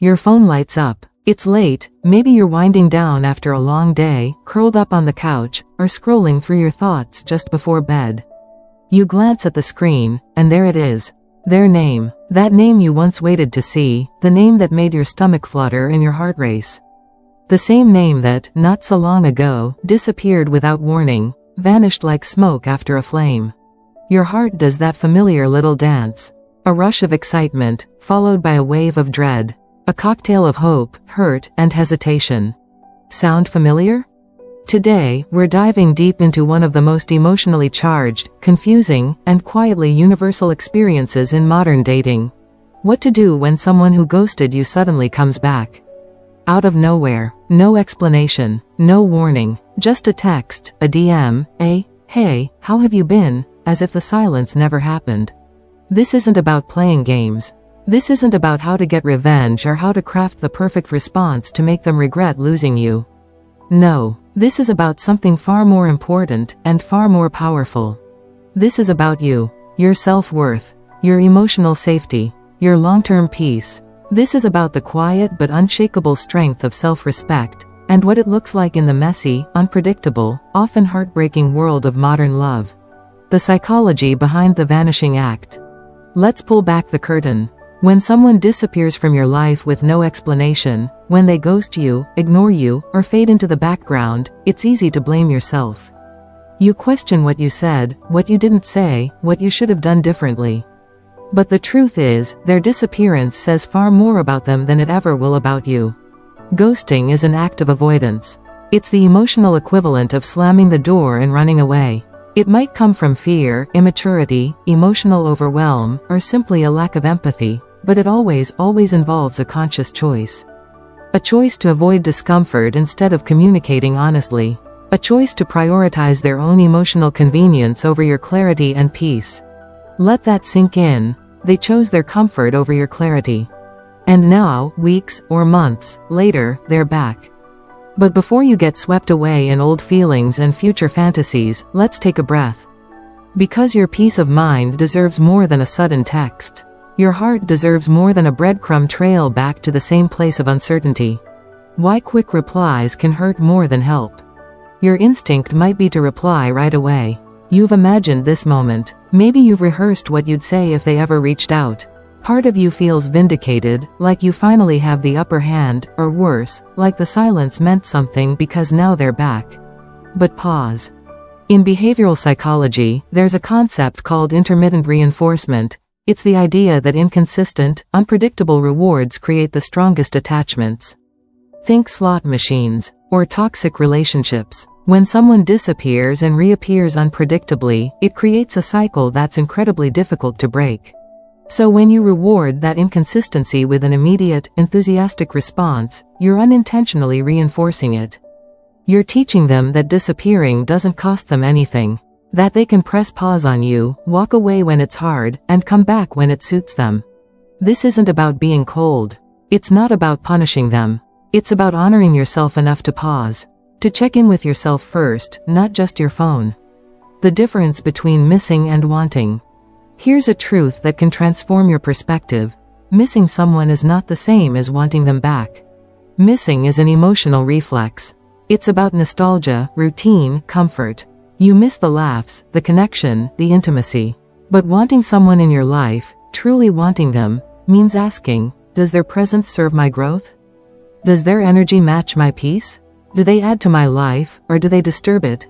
Your phone lights up. It's late, maybe you're winding down after a long day, curled up on the couch, or scrolling through your thoughts just before bed. You glance at the screen, and there it is. Their name. That name you once waited to see, the name that made your stomach flutter and your heart race. The same name that, not so long ago, disappeared without warning, vanished like smoke after a flame. Your heart does that familiar little dance. A rush of excitement, followed by a wave of dread. A cocktail of hope, hurt, and hesitation. Sound familiar? Today, we're diving deep into one of the most emotionally charged, confusing, and quietly universal experiences in modern dating. What to do when someone who ghosted you suddenly comes back. Out of nowhere, no explanation, no warning, just a text, a DM, a, "Hey, how have you been?" as if the silence never happened. This isn't about playing games. This isn't about how to get revenge or how to craft the perfect response to make them regret losing you. No, this is about something far more important and far more powerful. This is about you, your self-worth, your emotional safety, your long-term peace. This is about the quiet but unshakable strength of self-respect, and what it looks like in the messy, unpredictable, often heartbreaking world of modern love. The psychology behind the vanishing act. Let's pull back the curtain. When someone disappears from your life with no explanation, when they ghost you, ignore you, or fade into the background, it's easy to blame yourself. You question what you said, what you didn't say, what you should have done differently. But the truth is, their disappearance says far more about them than it ever will about you. Ghosting is an act of avoidance. It's the emotional equivalent of slamming the door and running away. It might come from fear, immaturity, emotional overwhelm, or simply a lack of empathy, but it always involves a conscious choice. A choice to avoid discomfort instead of communicating honestly. A choice to prioritize their own emotional convenience over your clarity and peace. Let that sink in. They chose their comfort over your clarity. And now, weeks, or months, later, they're back. But before you get swept away in old feelings and future fantasies, let's take a breath. Because your peace of mind deserves more than a sudden text. Your heart deserves more than a breadcrumb trail back to the same place of uncertainty. Why quick replies can hurt more than help. Your instinct might be to reply right away. You've imagined this moment. Maybe you've rehearsed what you'd say if they ever reached out. Part of you feels vindicated, like you finally have the upper hand, or worse, like the silence meant something because now they're back. But pause. In behavioral psychology, there's a concept called intermittent reinforcement. It's the idea that inconsistent, unpredictable rewards create the strongest attachments. Think slot machines, or toxic relationships. When someone disappears and reappears unpredictably, it creates a cycle that's incredibly difficult to break. So when you reward that inconsistency with an immediate, enthusiastic response, you're unintentionally reinforcing it. You're teaching them that disappearing doesn't cost them anything. That they can press pause on you, walk away when it's hard, and come back when it suits them. This isn't about being cold. It's not about punishing them. It's about honoring yourself enough to pause. To check in with yourself first, not just your phone. The difference between missing and wanting. Here's a truth that can transform your perspective. Missing someone is not the same as wanting them back. Missing is an emotional reflex. It's about nostalgia, routine, comfort. You miss the laughs, the connection, the intimacy. But wanting someone in your life, truly wanting them, means asking, does their presence serve my growth? Does their energy match my peace? Do they add to my life, or do they disturb it?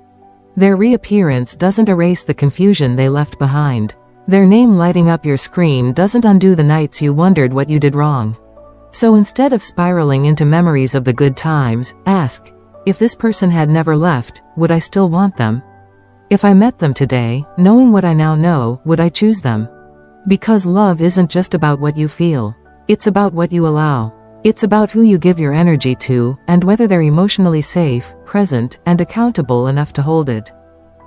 Their reappearance doesn't erase the confusion they left behind. Their name lighting up your screen doesn't undo the nights you wondered what you did wrong. So instead of spiraling into memories of the good times, ask, if this person had never left, would I still want them? If I met them today, knowing what I now know, would I choose them? Because love isn't just about what you feel. It's about what you allow. It's about who you give your energy to, and whether they're emotionally safe, present, and accountable enough to hold it.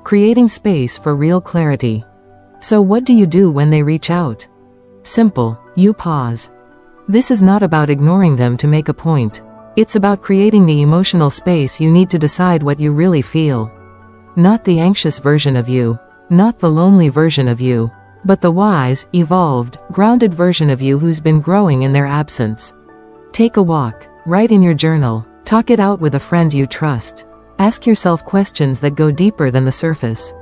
Creating space for real clarity. So what do you do when they reach out? Simple. You pause. This is not about ignoring them to make a point. It's about creating the emotional space you need to decide what you really feel. Not the anxious version of you. Not the lonely version of you. But the wise, evolved, grounded version of you who's been growing in their absence. Take a walk, write in your journal, talk it out with a friend you trust. Ask yourself questions that go deeper than the surface.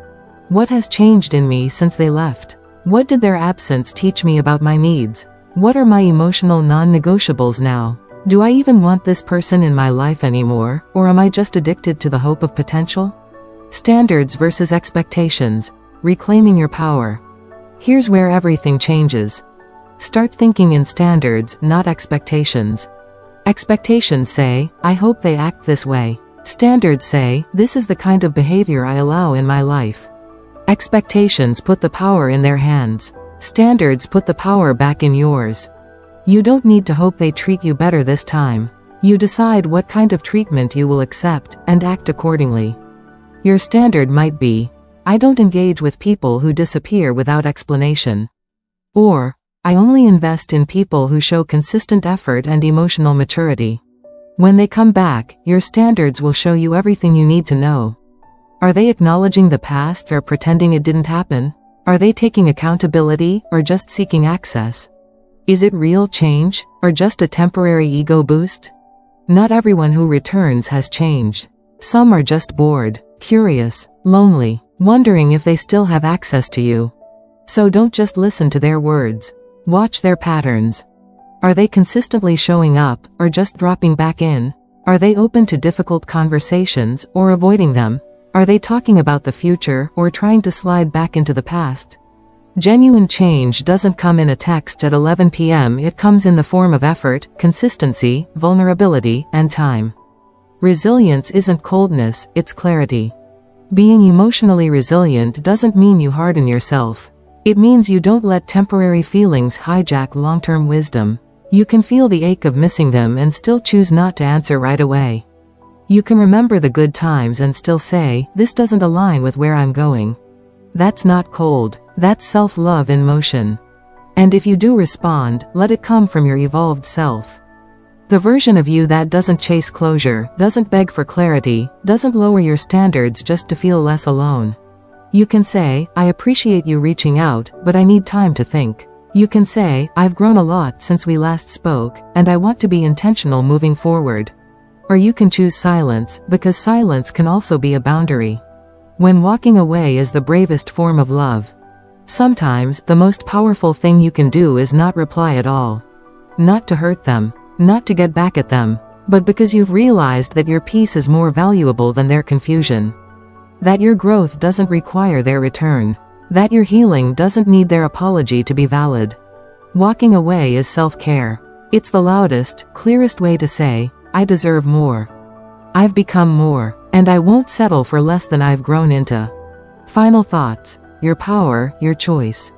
What has changed in me since they left? What did their absence teach me about my needs? What are my emotional non-negotiables now? Do I even want this person in my life anymore, or am I just addicted to the hope of potential? Standards versus expectations. Reclaiming your power. Here's where everything changes. Start thinking in standards, not expectations. Expectations say, I hope they act this way. Standards say, this is the kind of behavior I allow in my life. Expectations put the power in their hands. Standards put the power back in yours. You don't need to hope they treat you better this time. You decide what kind of treatment you will accept, and act accordingly. Your standard might be, I don't engage with people who disappear without explanation. Or, I only invest in people who show consistent effort and emotional maturity. When they come back, your standards will show you everything you need to know. Are they acknowledging the past or pretending it didn't happen? Are they taking accountability, or just seeking access? Is it real change, or just a temporary ego boost? Not everyone who returns has changed. Some are just bored, curious, lonely, wondering if they still have access to you. So don't just listen to their words. Watch their patterns. Are they consistently showing up, or just dropping back in? Are they open to difficult conversations, or avoiding them? Are they talking about the future, or trying to slide back into the past? Genuine change doesn't come in a text at 11 p.m. It comes in the form of effort, consistency, vulnerability, and time. Resilience isn't coldness, it's clarity. Being emotionally resilient doesn't mean you harden yourself. It means you don't let temporary feelings hijack long-term wisdom. You can feel the ache of missing them and still choose not to answer right away. You can remember the good times and still say, this doesn't align with where I'm going. That's not cold. That's self-love in motion. And if you do respond, let it come from your evolved self. The version of you that doesn't chase closure, doesn't beg for clarity, doesn't lower your standards just to feel less alone. You can say, I appreciate you reaching out, but I need time to think. You can say, I've grown a lot since we last spoke, and I want to be intentional moving forward. Or you can choose silence, because silence can also be a boundary. When walking away is the bravest form of love. Sometimes, the most powerful thing you can do is not reply at all. Not to hurt them, not to get back at them, but because you've realized that your peace is more valuable than their confusion. That your growth doesn't require their return. That your healing doesn't need their apology to be valid. Walking away is self-care. It's the loudest, clearest way to say, I deserve more. I've become more, and I won't settle for less than I've grown into. Final thoughts. Your power, your choice.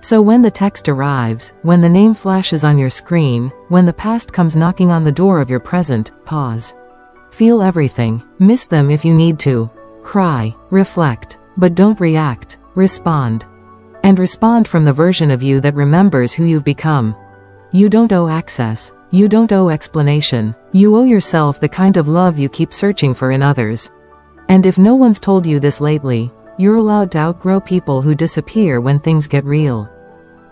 So when the text arrives, when the name flashes on your screen, when the past comes knocking on the door of your present, pause. Feel everything. Miss them if you need to. Cry. Reflect. But don't react. Respond. And respond from the version of you that remembers who you've become. You don't owe access. You don't owe explanation. You owe yourself the kind of love you keep searching for in others. And if no one's told you this lately, you're allowed to outgrow people who disappear when things get real.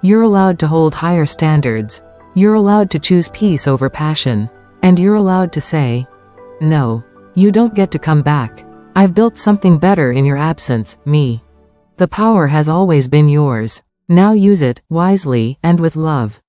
You're allowed to hold higher standards. You're allowed to choose peace over passion. And you're allowed to say, no, you don't get to come back. I've built something better in your absence, me. The power has always been yours. Now use it, wisely, and with love.